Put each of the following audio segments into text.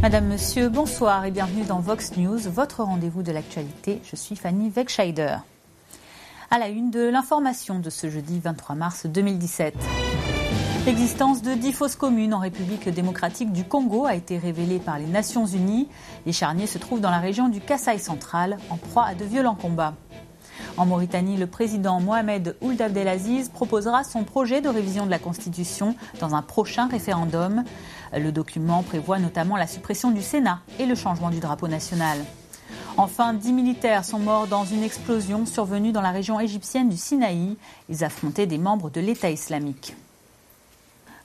Madame, Monsieur, bonsoir et bienvenue dans Vox News, votre rendez-vous de l'actualité. Je suis Fanny Wegscheider. À la une de l'information de ce jeudi 23 mars 2017. L'existence de 10 fosses communes en République démocratique du Congo a été révélée par les Nations Unies. Les charniers se trouvent dans la région du Kasaï central, en proie à de violents combats. En Mauritanie, le président Mohamed Ould Abdelaziz proposera son projet de révision de la Constitution dans un prochain référendum. Le document prévoit notamment la suppression du Sénat et le changement du drapeau national. Enfin, 10 militaires sont morts dans une explosion survenue dans la région égyptienne du Sinaï. Ils affrontaient des membres de l'État islamique.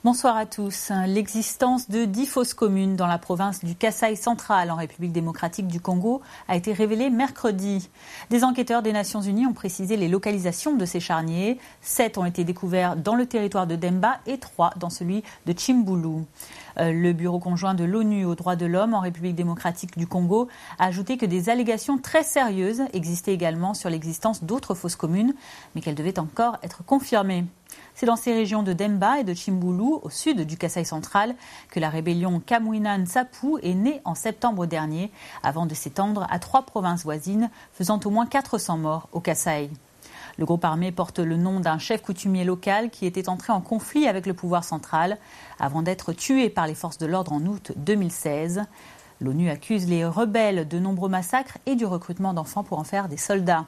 Bonsoir à tous. L'existence de 10 fosses communes dans la province du Kasaï central en République démocratique du Congo a été révélée mercredi. Des enquêteurs des Nations Unies ont précisé les localisations de ces charniers. 7 ont été découverts dans le territoire de Demba et 3 dans celui de Tchimboulou. Le Bureau conjoint de l'ONU aux droits de l'homme en République démocratique du Congo a ajouté que des allégations très sérieuses existaient également sur l'existence d'autres fosses communes, mais qu'elles devaient encore être confirmées. C'est dans ces régions de Demba et de Tchimboulou, au sud du Kasaï central, que la rébellion Kamwina Nsapu est née en septembre dernier, avant de s'étendre à 3 provinces voisines, faisant au moins 400 morts au Kasaï. Le groupe armé porte le nom d'un chef coutumier local qui était entré en conflit avec le pouvoir central, avant d'être tué par les forces de l'ordre en août 2016. L'ONU accuse les rebelles de nombreux massacres et du recrutement d'enfants pour en faire des soldats.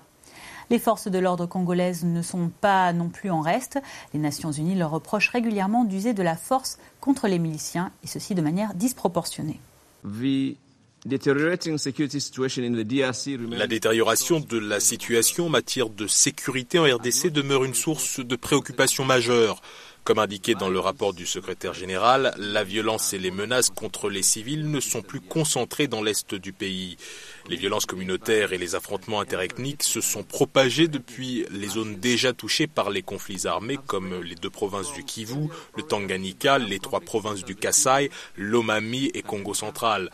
Les forces de l'ordre congolaises ne sont pas non plus en reste. Les Nations Unies leur reprochent régulièrement d'user de la force contre les miliciens, et ceci de manière disproportionnée. La détérioration de la situation en matière de sécurité en RDC demeure une source de préoccupation majeure. Comme indiqué dans le rapport du secrétaire général, la violence et les menaces contre les civils ne sont plus concentrées dans l'est du pays. Les violences communautaires et les affrontements interethniques se sont propagés depuis les zones déjà touchées par les conflits armés comme les 2 provinces du Kivu, le Tanganyika, les 3 provinces du Kasaï, Lomami et Congo central.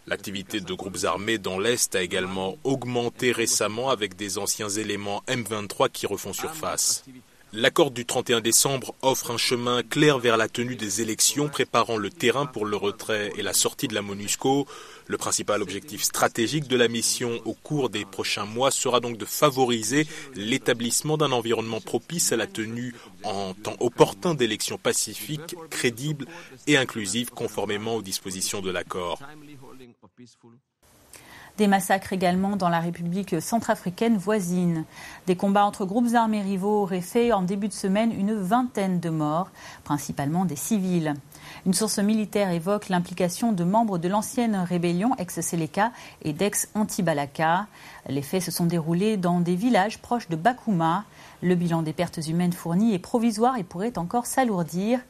L'activité de groupes armés dans l'Est a également augmenté récemment avec des anciens éléments M23 qui refont surface. L'accord du 31 décembre offre un chemin clair vers la tenue des élections, préparant le terrain pour le retrait et la sortie de la MONUSCO. Le principal objectif stratégique de la mission au cours des prochains mois sera donc de favoriser l'établissement d'un environnement propice à la tenue en temps opportun d'élections pacifiques, crédibles et inclusives conformément aux dispositions de l'accord. Des massacres également dans la République centrafricaine voisine. Des combats entre groupes armés rivaux auraient fait en début de semaine une 20aine de morts, principalement des civils. Une source militaire évoque l'implication de membres de l'ancienne rébellion ex-Seleka et d'ex-Anti-Balaka. Les faits se sont déroulés dans des villages proches de Bakouma. Le bilan des pertes humaines fournies est provisoire et pourrait encore s'alourdir.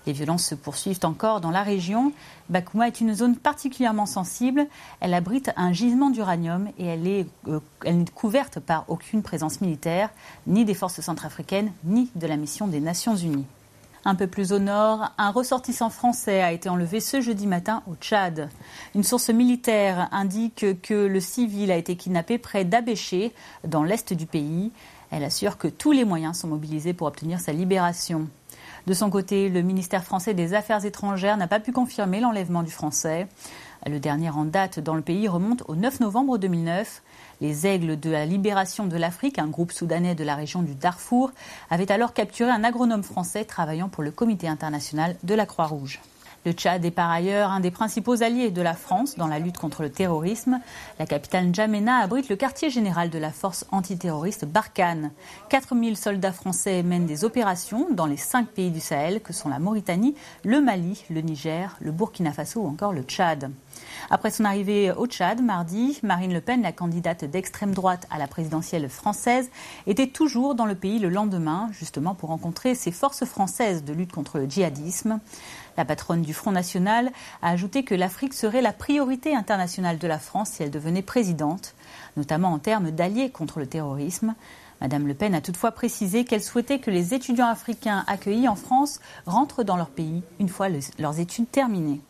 Les violences se poursuivent encore dans la région. Bakouma est une zone particulièrement sensible. Elle abrite un gisement d'uranium et elle n'est couverte par aucune présence militaire, ni des forces centrafricaines, ni de la mission des Nations Unies. Un peu plus au nord, un ressortissant français a été enlevé ce jeudi matin au Tchad. Une source militaire indique que le civil a été kidnappé près d'Abéché, dans l'est du pays. Elle assure que tous les moyens sont mobilisés pour obtenir sa libération. De son côté, le ministère français des Affaires étrangères n'a pas pu confirmer l'enlèvement du Français. Le dernier en date dans le pays remonte au 9 novembre 2009. Les Aigles de la Libération de l'Afrique, un groupe soudanais de la région du Darfour, avaient alors capturé un agronome français travaillant pour le Comité international de la Croix-Rouge. Le Tchad est par ailleurs un des principaux alliés de la France dans la lutte contre le terrorisme. La capitale N'Djamena abrite le quartier général de la force antiterroriste Barkhane. 4000 soldats français mènent des opérations dans les 5 pays du Sahel que sont la Mauritanie, le Mali, le Niger, le Burkina Faso ou encore le Tchad. Après son arrivée au Tchad, mardi, Marine Le Pen, la candidate d'extrême droite à la présidentielle française, était toujours dans le pays le lendemain, justement pour rencontrer ces forces françaises de lutte contre le djihadisme. La patronne du Front National a ajouté que l'Afrique serait la priorité internationale de la France si elle devenait présidente, notamment en termes d'alliés contre le terrorisme. Madame Le Pen a toutefois précisé qu'elle souhaitait que les étudiants africains accueillis en France rentrent dans leur pays une fois leurs études terminées.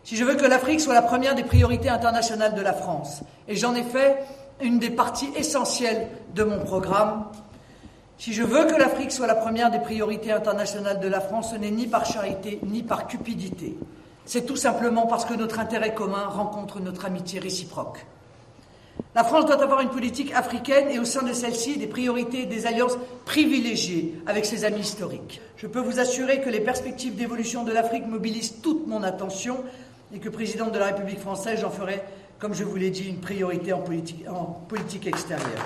Si je veux que l'Afrique soit la première des priorités internationales de la France, et j'en ai fait une des parties essentielles de mon programme, si je veux que l'Afrique soit la première des priorités internationales de la France, ce n'est ni par charité ni par cupidité. c'est tout simplement parce que notre intérêt commun rencontre notre amitié réciproque. La France doit avoir une politique africaine et au sein de celle-ci des priorités et des alliances privilégiées avec ses amis historiques. Je peux vous assurer que les perspectives d'évolution de l'Afrique mobilisent toute mon attention et que présidente de la République française, j'en ferai, comme je vous l'ai dit, une priorité en politique extérieure.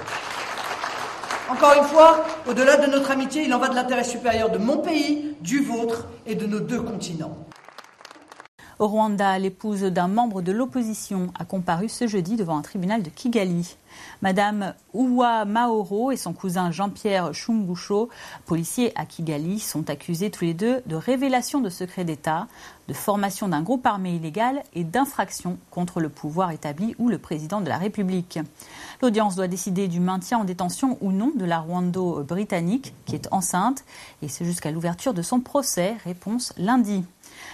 Encore une fois, au-delà de notre amitié, il en va de l'intérêt supérieur de mon pays, du vôtre et de nos deux continents. Au Rwanda, l'épouse d'un membre de l'opposition a comparu ce jeudi devant un tribunal de Kigali. Madame Uwamahoro et son cousin Jean-Pierre Shumbusho, policiers à Kigali, sont accusés tous les deux de révélation de secrets d'État, de formation d'un groupe armé illégal et d'infraction contre le pouvoir établi ou le président de la République. L'audience doit décider du maintien en détention ou non de la Rwando-britannique, qui est enceinte, et c'est jusqu'à l'ouverture de son procès. Réponse lundi.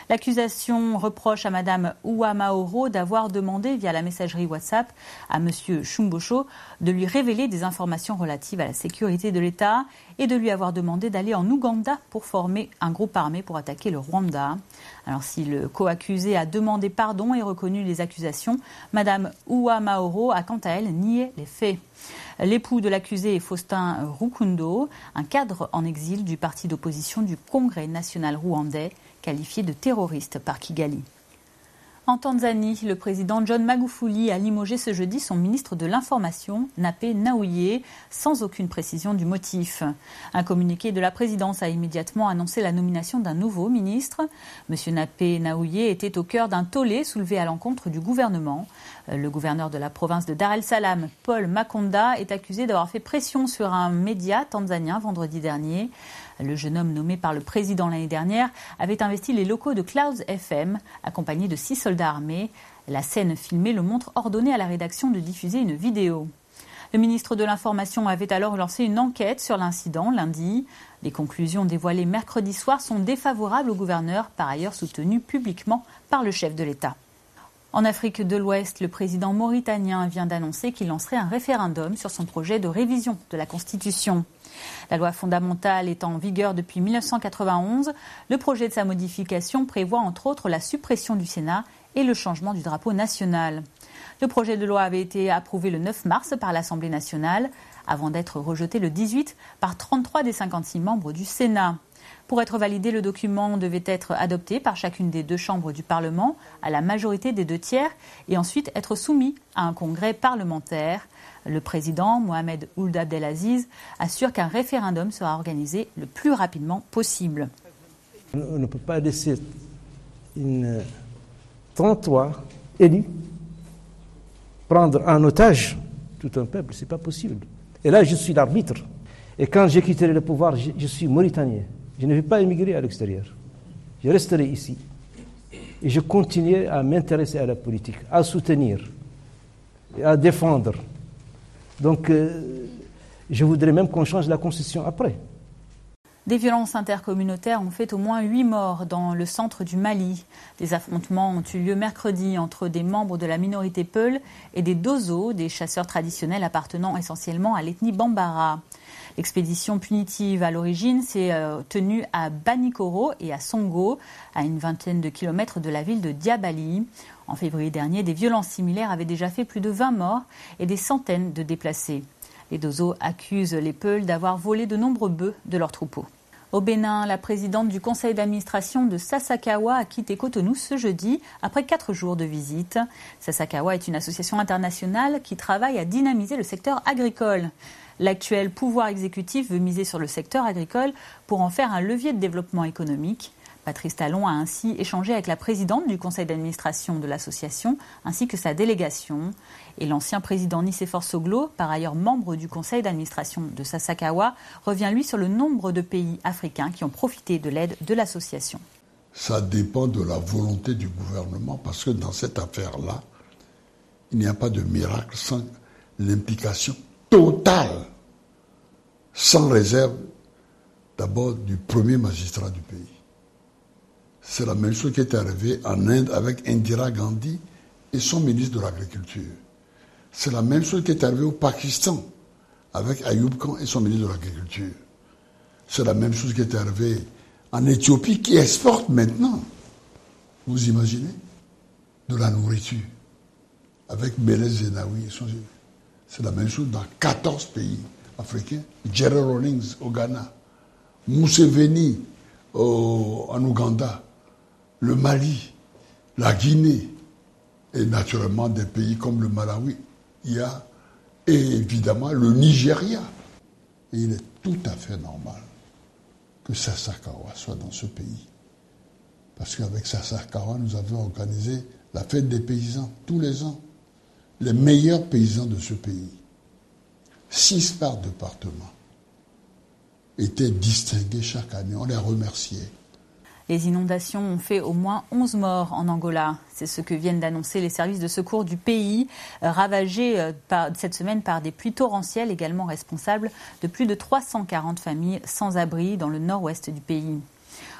L'accusation reproche à Mme Uwamahoro d'avoir demandé via la messagerie WhatsApp à M. Shumbusho de lui révéler des informations relatives à la sécurité de l'État et de lui avoir demandé d'aller en Ouganda pour former un groupe armé pour attaquer le Rwanda. Alors si le co-accusé a demandé pardon et reconnu les accusations, Mme Uwamahoro a quant à elle nié les faits. L'époux de l'accusé est Faustin Rukundo, un cadre en exil du parti d'opposition du Congrès national rwandais, qualifié de terroriste par Kigali. En Tanzanie, le président John Magufuli a limogé ce jeudi son ministre de l'Information, Nape Nnauye, sans aucune précision du motif. Un communiqué de la présidence a immédiatement annoncé la nomination d'un nouveau ministre. M. Nape Nnauye était au cœur d'un tollé soulevé à l'encontre du gouvernement. Le gouverneur de la province de Dar el-Salam, Paul Makonda, est accusé d'avoir fait pression sur un média tanzanien vendredi dernier. Le jeune homme nommé par le président l'année dernière avait investi les locaux de Clouds FM, accompagné de 6 soldats armés. La scène filmée le montre ordonné à la rédaction de diffuser une vidéo. Le ministre de l'Information avait alors lancé une enquête sur l'incident lundi. Les conclusions dévoilées mercredi soir sont défavorables au gouverneur, par ailleurs soutenu publiquement par le chef de l'État. En Afrique de l'Ouest, le président mauritanien vient d'annoncer qu'il lancerait un référendum sur son projet de révision de la Constitution. La loi fondamentale est en vigueur depuis 1991. Le projet de sa modification prévoit entre autres la suppression du Sénat et le changement du drapeau national. Le projet de loi avait été approuvé le 9 mars par l'Assemblée nationale, avant d'être rejeté le 18 par 33 des 56 membres du Sénat. Pour être validé, le document devait être adopté par chacune des deux chambres du Parlement à la majorité des 2 tiers et ensuite être soumis à un congrès parlementaire. Le président, Mohamed Ould Abdelaziz, assure qu'un référendum sera organisé le plus rapidement possible. On ne peut pas laisser une 33 élus prendre en otage tout un peuple, ce n'est pas possible. Et là, je suis l'arbitre. Et quand j'ai quitté le pouvoir, je suis mauritanien. Je ne vais pas émigrer à l'extérieur. Je resterai ici. Et je continuerai à m'intéresser à la politique, à soutenir, et à défendre. Donc, je voudrais même qu'on change la Constitution après. Des violences intercommunautaires ont fait au moins 8 morts dans le centre du Mali. Des affrontements ont eu lieu mercredi entre des membres de la minorité Peul et des Dozo, des chasseurs traditionnels appartenant essentiellement à l'ethnie Bambara. L'expédition punitive à l'origine s'est tenue à Banikoro et à Songo, à une vingtaine de kilomètres de la ville de Diabali. En février dernier, des violences similaires avaient déjà fait plus de 20 morts et des centaines de déplacés. Les Dozo accusent les Peuls d'avoir volé de nombreux bœufs de leurs troupeaux. Au Bénin, la présidente du conseil d'administration de Sasakawa a quitté Cotonou ce jeudi après 4 jours de visite. Sasakawa est une association internationale qui travaille à dynamiser le secteur agricole. L'actuel pouvoir exécutif veut miser sur le secteur agricole pour en faire un levier de développement économique. Patrice Talon a ainsi échangé avec la présidente du conseil d'administration de l'association ainsi que sa délégation. Et l'ancien président Nicéphore Soglo, par ailleurs membre du conseil d'administration de Sasakawa, revient lui sur le nombre de pays africains qui ont profité de l'aide de l'association. Ça dépend de la volonté du gouvernement parce que dans cette affaire-là, il n'y a pas de miracle sans l'implication totale, sans réserve, d'abord du premier magistrat du pays. C'est la même chose qui est arrivée en Inde avec Indira Gandhi et son ministre de l'Agriculture. C'est la même chose qui est arrivée au Pakistan avec Ayoub Khan et son ministre de l'Agriculture. C'est la même chose qui est arrivée en Éthiopie qui exporte maintenant Vous imaginez? De la nourriture. Avec Belez Zenawi. C'est la même chose dans 14 pays africains. Jerry Rawlings au Ghana. Museveni en Ouganda. Le Mali. La Guinée. Et naturellement des pays comme le Malawi. Et évidemment le Nigeria. Et il est tout à fait normal que Sassakawa soit dans ce pays. Parce qu'avec Sassakawa, nous avons organisé la fête des paysans tous les ans. Les meilleurs paysans de ce pays, 6 par département, étaient distingués chaque année. On les remerciait. Les inondations ont fait au moins 11 morts en Angola. C'est ce que viennent d'annoncer les services de secours du pays, ravagés cette semaine par des pluies torrentielles, également responsables de plus de 340 familles sans abri dans le nord-ouest du pays.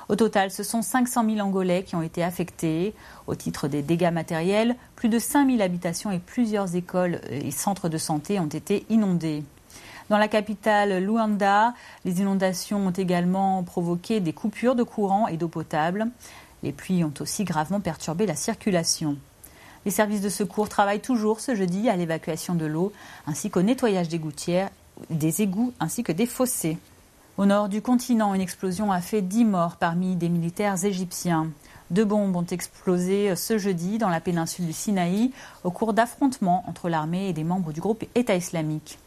Au total, ce sont 500 000 Angolais qui ont été affectés. Au titre des dégâts matériels, plus de 5 000 habitations et plusieurs écoles et centres de santé ont été inondés. Dans la capitale Luanda, les inondations ont également provoqué des coupures de courant et d'eau potable. Les pluies ont aussi gravement perturbé la circulation. Les services de secours travaillent toujours ce jeudi à l'évacuation de l'eau, ainsi qu'au nettoyage des gouttières, des égouts ainsi que des fossés. Au nord du continent, une explosion a fait 10 morts parmi des militaires égyptiens. 2 bombes ont explosé ce jeudi dans la péninsule du Sinaï au cours d'affrontements entre l'armée et des membres du groupe État islamique.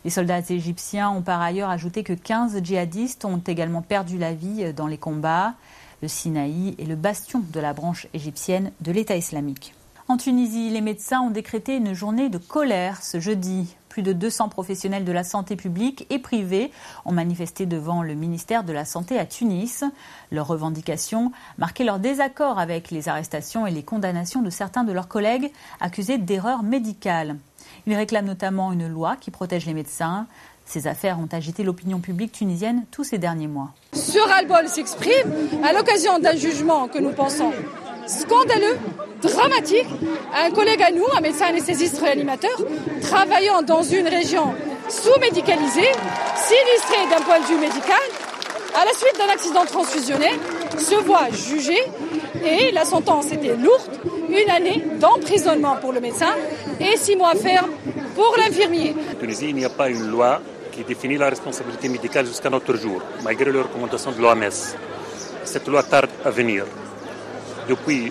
Les soldats égyptiens ont par ailleurs ajouté que 15 djihadistes ont également perdu la vie dans les combats. Le Sinaï est le bastion de la branche égyptienne de l'État islamique. En Tunisie, les médecins ont décrété une journée de colère ce jeudi. Plus de 200 professionnels de la santé publique et privée ont manifesté devant le ministère de la Santé à Tunis. Leurs revendications marquaient leur désaccord avec les arrestations et les condamnations de certains de leurs collègues accusés d'erreurs médicales. Ils réclament notamment une loi qui protège les médecins. Ces affaires ont agité l'opinion publique tunisienne tous ces derniers mois. Ce ras-le-bol s'exprime à l'occasion d'un jugement que nous pensons scandaleux, dramatique. Un collègue à nous, un médecin anesthésiste réanimateur, travaillant dans une région sous-médicalisée, sinistrée d'un point de vue médical, à la suite d'un accident transfusionnel, se voit jugé et la sentence était lourde, 1 année d'emprisonnement pour le médecin et 6 mois ferme pour l'infirmier. En Tunisie, il n'y a pas une loi qui définit la responsabilité médicale jusqu'à notre jour, malgré les recommandations de l'OMS. Cette loi tarde à venir. Depuis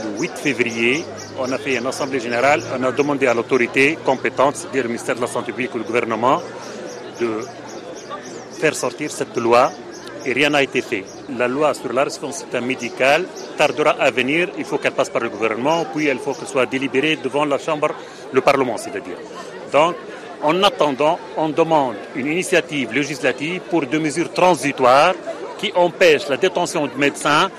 le 8 février, on a fait une assemblée générale, on a demandé à l'autorité compétente, c'est-à-dire le ministère de la Santé publique ou le gouvernement, de faire sortir cette loi et rien n'a été fait. La loi sur la responsabilité médicale tardera à venir, il faut qu'elle passe par le gouvernement, puis il faut qu'elle soit délibérée devant la Chambre, le Parlement, c'est-à-dire. Donc, en attendant, on demande une initiative législative pour 2 mesures transitoires qui empêchent la détention de médecins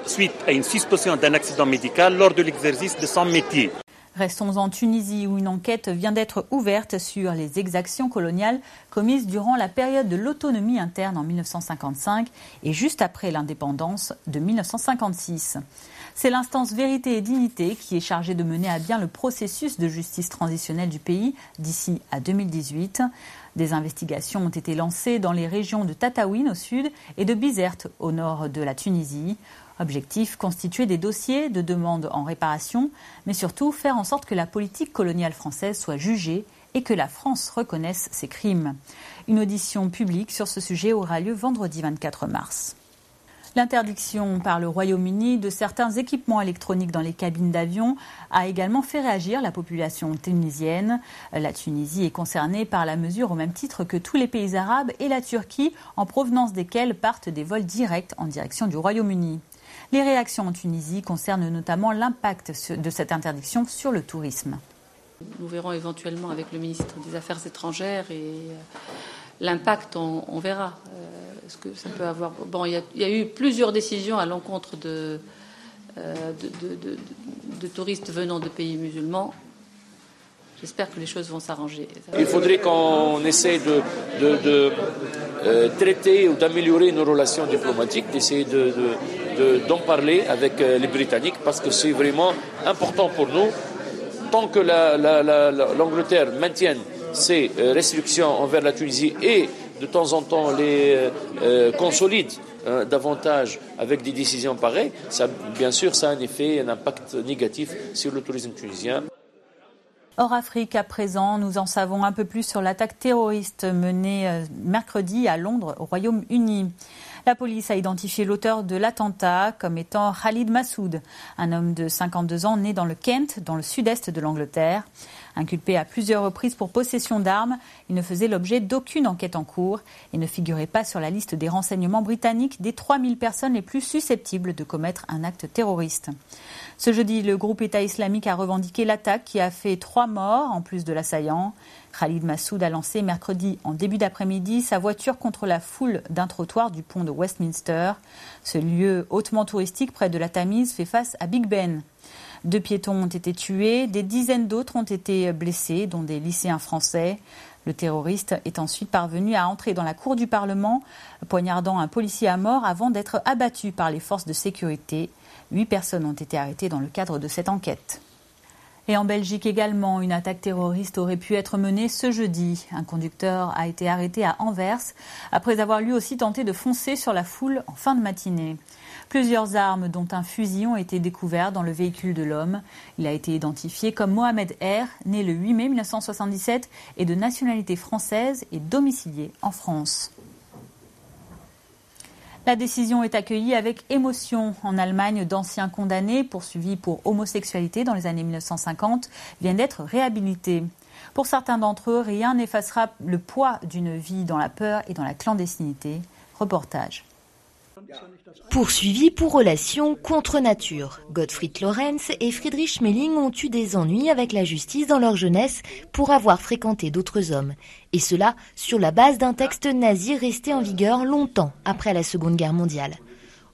suite à une suspension d'un accident médical lors de l'exercice de son métier. Restons en Tunisie où une enquête vient d'être ouverte sur les exactions coloniales commises durant la période de l'autonomie interne en 1955 et juste après l'indépendance de 1956. C'est l'instance Vérité et Dignité qui est chargée de mener à bien le processus de justice transitionnelle du pays d'ici à 2018. Des investigations ont été lancées dans les régions de Tataouine au sud et de Bizerte au nord de la Tunisie. Objectif, constituer des dossiers de demande en réparation, mais surtout faire en sorte que la politique coloniale française soit jugée et que la France reconnaisse ses crimes. Une audition publique sur ce sujet aura lieu vendredi 24 mars. L'interdiction par le Royaume-Uni de certains équipements électroniques dans les cabines d'avion a également fait réagir la population tunisienne. La Tunisie est concernée par la mesure au même titre que tous les pays arabes et la Turquie, en provenance desquels partent des vols directs en direction du Royaume-Uni. Les réactions en Tunisie concernent notamment l'impact de cette interdiction sur le tourisme. Nous verrons éventuellement avec le ministre des Affaires étrangères et l'impact, on verra ce que ça peut avoir. Bon, il y a eu plusieurs décisions à l'encontre de touristes venant de pays musulmans. J'espère que les choses vont s'arranger. Il faudrait qu'on essaie de traiter ou d'améliorer nos relations diplomatiques, d'essayer d'en parler avec les Britanniques, parce que c'est vraiment important pour nous. Tant que l'Angleterre maintienne ses restrictions envers la Tunisie et de temps en temps les consolide davantage avec des décisions pareilles, bien sûr, ça a un impact négatif sur le tourisme tunisien. Hors Afrique, à présent, nous en savons un peu plus sur l'attaque terroriste menée mercredi à Londres, au Royaume-Uni. La police a identifié l'auteur de l'attentat comme étant Khalid Massoud, un homme de 52 ans né dans le Kent, dans le sud-est de l'Angleterre. Inculpé à plusieurs reprises pour possession d'armes, il ne faisait l'objet d'aucune enquête en cours et ne figurait pas sur la liste des renseignements britanniques des 3000 personnes les plus susceptibles de commettre un acte terroriste. Ce jeudi, le groupe État islamique a revendiqué l'attaque qui a fait 3 morts en plus de l'assaillant. Khalid Massoud a lancé mercredi en début d'après-midi sa voiture contre la foule d'un trottoir du pont de Westminster. Ce lieu hautement touristique près de la Tamise fait face à Big Ben. 2 piétons ont été tués, des dizaines d'autres ont été blessés, dont des lycéens français. Le terroriste est ensuite parvenu à entrer dans la cour du Parlement, poignardant un policier à mort avant d'être abattu par les forces de sécurité. 8 personnes ont été arrêtées dans le cadre de cette enquête. Et en Belgique également, une attaque terroriste aurait pu être menée ce jeudi. Un conducteur a été arrêté à Anvers après avoir lui aussi tenté de foncer sur la foule en fin de matinée. Plusieurs armes, dont un fusil, ont été découvertes dans le véhicule de l'homme. Il a été identifié comme Mohamed R, né le 8 mai 1977 et de nationalité française et domicilié en France. La décision est accueillie avec émotion. En Allemagne, d'anciens condamnés poursuivis pour homosexualité dans les années 1950 viennent d'être réhabilités. Pour certains d'entre eux, rien n'effacera le poids d'une vie dans la peur et dans la clandestinité. Reportage. Poursuivis pour relations contre nature, Gottfried Lorenz et Friedrich Schmeling ont eu des ennuis avec la justice dans leur jeunesse pour avoir fréquenté d'autres hommes. Et cela sur la base d'un texte nazi resté en vigueur longtemps après la Seconde Guerre mondiale.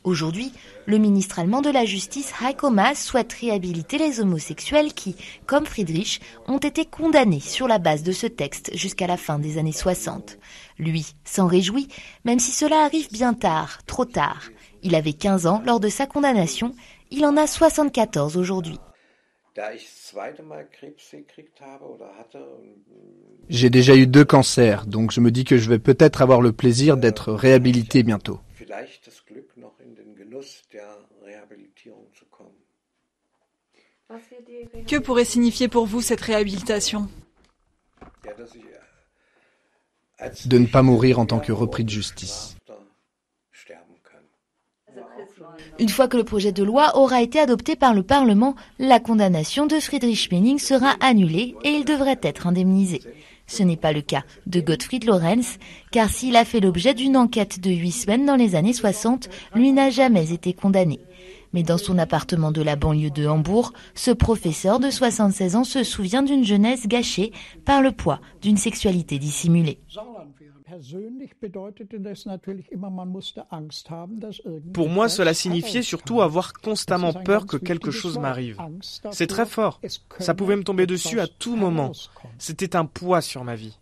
Aujourd'hui, le ministre allemand de la Justice Heiko Maas souhaite réhabiliter les homosexuels qui, comme Friedrich, ont été condamnés sur la base de ce texte jusqu'à la fin des années 60. Lui s'en réjouit, même si cela arrive bien tard, trop tard. Il avait 15 ans lors de sa condamnation, il en a 74 aujourd'hui. J'ai déjà eu 2 cancers, donc je me dis que je vais peut-être avoir le plaisir d'être réhabilité bientôt. Que pourrait signifier pour vous cette réhabilitation ? De ne pas mourir en tant que repris de justice. Une fois que le projet de loi aura été adopté par le Parlement, la condamnation de Friedrich Schmeling sera annulée et il devrait être indemnisé. Ce n'est pas le cas de Gottfried Lorenz, car s'il a fait l'objet d'une enquête de 8 semaines dans les années 60, lui n'a jamais été condamné. Mais dans son appartement de la banlieue de Hambourg, ce professeur de 76 ans se souvient d'une jeunesse gâchée par le poids d'une sexualité dissimulée. Pour moi, cela signifiait surtout avoir constamment peur que quelque chose m'arrive. C'est très fort. Ça pouvait me tomber dessus à tout moment. C'était un poids sur ma vie.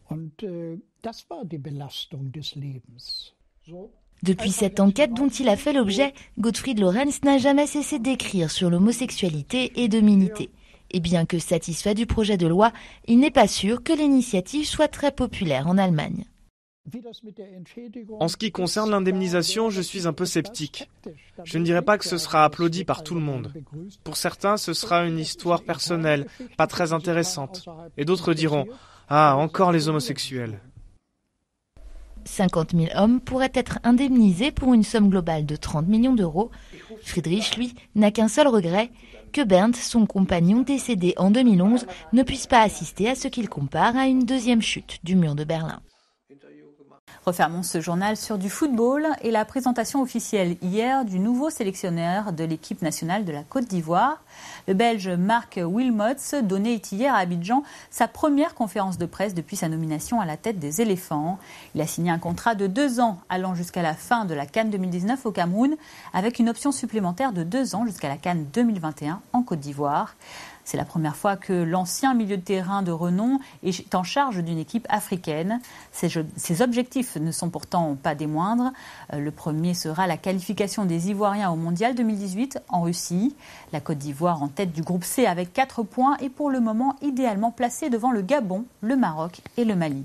Depuis cette enquête dont il a fait l'objet, Gottfried Lorenz n'a jamais cessé d'écrire sur l'homosexualité et de militer. Et bien que satisfait du projet de loi, il n'est pas sûr que l'initiative soit très populaire en Allemagne. En ce qui concerne l'indemnisation, je suis un peu sceptique. Je ne dirais pas que ce sera applaudi par tout le monde. Pour certains, ce sera une histoire personnelle, pas très intéressante. Et d'autres diront « Ah, encore les homosexuels ». 50 000 hommes pourraient être indemnisés pour une somme globale de 30 millions d'euros. Friedrich, lui, n'a qu'un seul regret, que Bernd, son compagnon décédé en 2011, ne puisse pas assister à ce qu'il compare à une deuxième chute du mur de Berlin. Refermons ce journal sur du football et la présentation officielle hier du nouveau sélectionneur de l'équipe nationale de la Côte d'Ivoire. Le Belge Marc Wilmots donnait hier à Abidjan sa première conférence de presse depuis sa nomination à la tête des éléphants. Il a signé un contrat de 2 ans allant jusqu'à la fin de la CAN 2019 au Cameroun avec une option supplémentaire de 2 ans jusqu'à la CAN 2021 en Côte d'Ivoire. C'est la première fois que l'ancien milieu de terrain de renom est en charge d'une équipe africaine. Ses objectifs ne sont pourtant pas des moindres. Le premier sera la qualification des Ivoiriens au Mondial 2018 en Russie. La Côte d'Ivoire en tête du groupe C avec 4 points et pour le moment idéalement placée devant le Gabon, le Maroc et le Mali.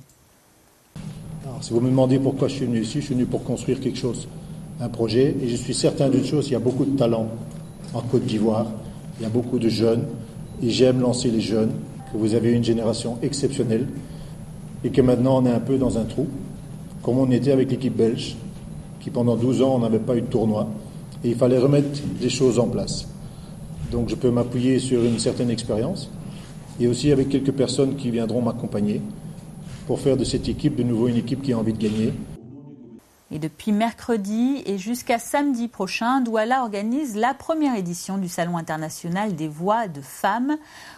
Alors, si vous me demandez pourquoi je suis venu ici, je suis venu pour construire quelque chose. un projet. Et je suis certain d'une chose, il y a beaucoup de talents en Côte d'Ivoire, il y a beaucoup de jeunes, et j'aime lancer les jeunes, que vous avez une génération exceptionnelle, et que maintenant on est un peu dans un trou, comme on était avec l'équipe belge, qui pendant 12 ans on n'avait pas eu de tournoi, et il fallait remettre des choses en place. Donc je peux m'appuyer sur une certaine expérience, et aussi avec quelques personnes qui viendront m'accompagner pour faire de cette équipe de nouveau une équipe qui a envie de gagner. Et depuis mercredi et jusqu'à samedi prochain, Douala organise la première édition du Salon international des voix de femmes,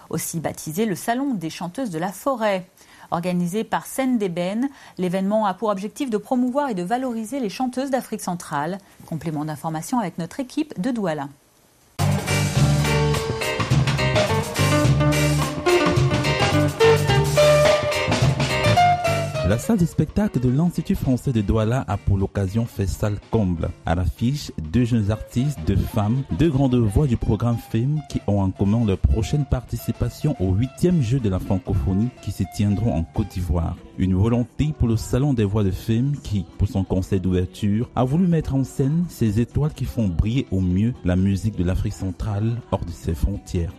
aussi baptisé le Salon des chanteuses de la forêt. Organisé par Sendeben, l'événement a pour objectif de promouvoir et de valoriser les chanteuses d'Afrique centrale. Complément d'information avec notre équipe de Douala. La salle de spectacle de l'Institut français de Douala a pour l'occasion fait salle comble. À l'affiche, 2 jeunes artistes, 2 femmes, 2 grandes voix du programme FEM qui ont en commun leur prochaine participation au 8e jeu de la francophonie qui se tiendront en Côte d'Ivoire. Une volonté pour le Salon des voix de FEM qui, pour son concert d'ouverture, a voulu mettre en scène ces étoiles qui font briller au mieux la musique de l'Afrique centrale hors de ses frontières.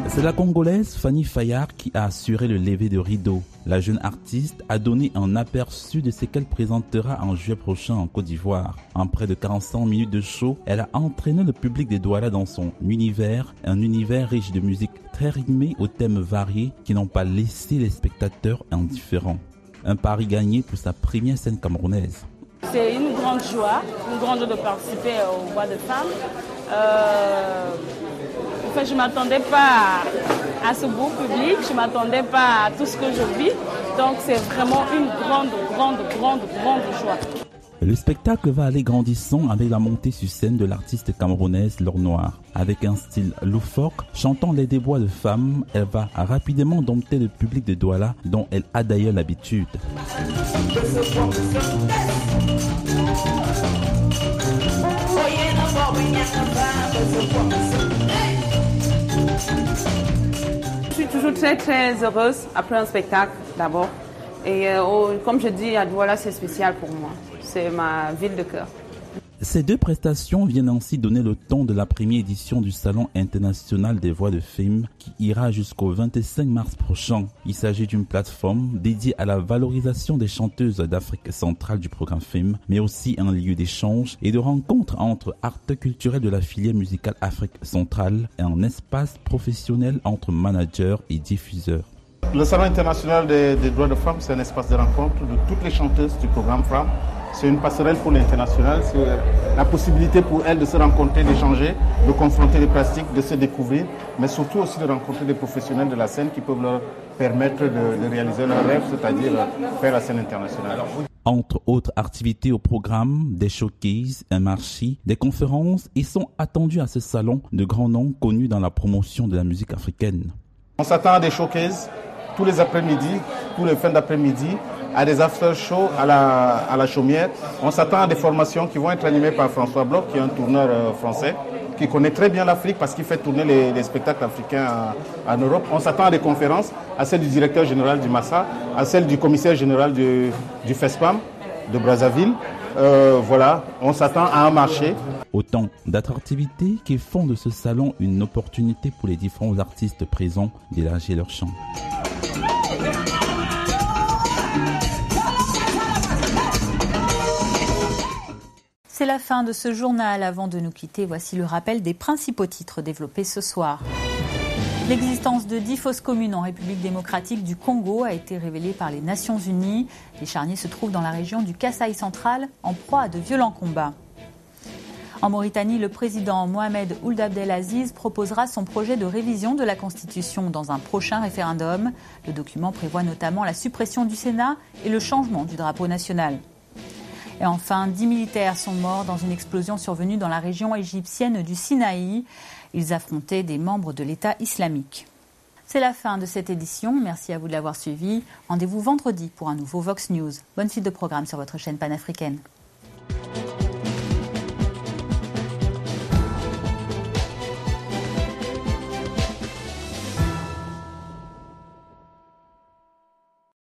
C'est la Congolaise Fanny Fayard qui a assuré le lever de rideau. La jeune artiste a donné un aperçu de ce qu'elle présentera en juillet prochain en Côte d'Ivoire. En près de 45 minutes de show, elle a entraîné le public de Douala dans son univers, un univers riche de musique très rythmée aux thèmes variés qui n'ont pas laissé les spectateurs indifférents. Un pari gagné pour sa première scène camerounaise. C'est une grande joie de participer aux voix de femmes. En fait, je ne m'attendais pas à ce beau public, je ne m'attendais pas à tout ce que je vis. Donc c'est vraiment une grande joie. Le spectacle va aller grandissant avec la montée sur scène de l'artiste camerounaise L'Or Noir. Avec un style loufoque, chantant les déboires de femmes, elle va rapidement dompter le public de Douala, dont elle a d'ailleurs l'habitude. Je suis toujours très heureuse après un spectacle d'abord. Et comme je dis, à Douala, c'est spécial pour moi. C'est ma ville de cœur. Ces 2 prestations viennent ainsi donner le ton de la première édition du Salon international des voix de FEM qui ira jusqu'au 25 mars prochain. Il s'agit d'une plateforme dédiée à la valorisation des chanteuses d'Afrique centrale du programme FEM, mais aussi un lieu d'échange et de rencontre entre acteurs culturels de la filière musicale Afrique centrale et un espace professionnel entre managers et diffuseurs. Le Salon international des droits de femmes, c'est un espace de rencontre de toutes les chanteuses du programme FEM. C'est une passerelle pour l'international, c'est la possibilité pour elles de se rencontrer, d'échanger, de confronter les pratiques, de se découvrir, mais surtout aussi de rencontrer des professionnels de la scène qui peuvent leur permettre de réaliser leur rêve, c'est-à-dire faire la scène internationale. Entre autres activités au programme, des showcases, un marché, des conférences, ils sont attendus à ce salon de grands noms connus dans la promotion de la musique africaine. On s'attend à des showcases tous les après-midi, tous les fins d'après-midi, à des after-shows à la Chaumière. On s'attend à des formations qui vont être animées par François Bloch, qui est un tourneur français, qui connaît très bien l'Afrique parce qu'il fait tourner les spectacles africains en Europe. On s'attend à des conférences, à celle du directeur général du Massa, à celle du commissaire général du FESPAM de Brazzaville. Voilà, on s'attend à un marché. Autant d'attractivités qui font de ce salon une opportunité pour les différents artistes présents d'élargir leur champ. C'est la fin de ce journal. Avant de nous quitter, voici le rappel des principaux titres développés ce soir. L'existence de 10 fosses communes en République démocratique du Congo a été révélée par les Nations Unies. Les charniers se trouvent dans la région du Kasaï central, en proie à de violents combats. En Mauritanie, le président Mohamed Ould Abdelaziz proposera son projet de révision de la Constitution dans un prochain référendum. Le document prévoit notamment la suppression du Sénat et le changement du drapeau national. Et enfin, 10 militaires sont morts dans une explosion survenue dans la région égyptienne du Sinaï. Ils affrontaient des membres de l'État islamique. C'est la fin de cette édition. Merci à vous de l'avoir suivi. Rendez-vous vendredi pour un nouveau Vox News. Bonne suite de programme sur votre chaîne panafricaine.